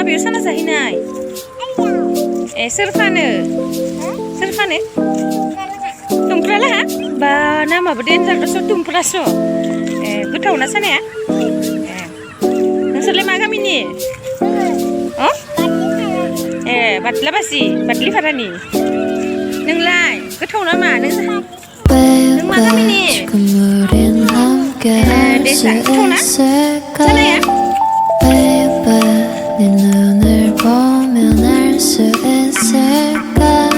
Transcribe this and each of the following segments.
माबायाव साना जाहैनाय ए सोर फानो दुमफ्रालाहा बा नामाबो देनजारसो दुमफ्रासो ए गोथाव ना सानाया ए नोंसोरलाय मा गामिनि अ ए बादलाबासि बादलिफारानि नोंलाय गोथाव नामा नों मा गामिनि 대사 토나? 자나야? 네 눈을 보면 알 수 있을까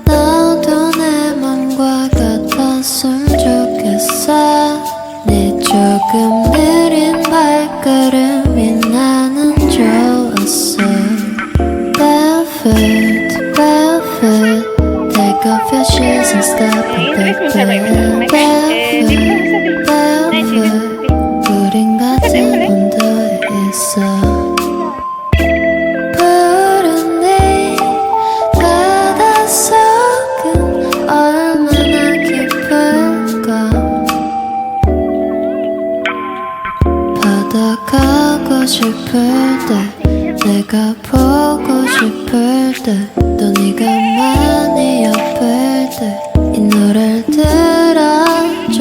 너도 내 맘과 같았으면 좋겠어 네 조금 느린 발걸음이 나는 좋았어 Barefoot, barefoot Take off your shoes and stop and barefoot 우린 같은 온도에 있어 푸른 네 바닷속은 얼마나 깊을까 바다 가고 싶을 때 내가 보고 싶을 때 또 네가 많이 아플 때 이 노래를 들어줘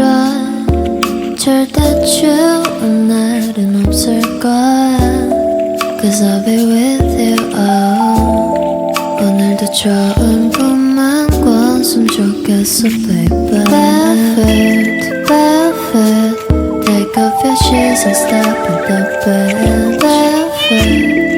절대 추운 날은 없을 거야 Cause I'll be with you 오늘도 좋은 꿈만 꿨으면 좋겠어 baby Barefoot, barefoot Take off your shoes and stop at the bed Barefoot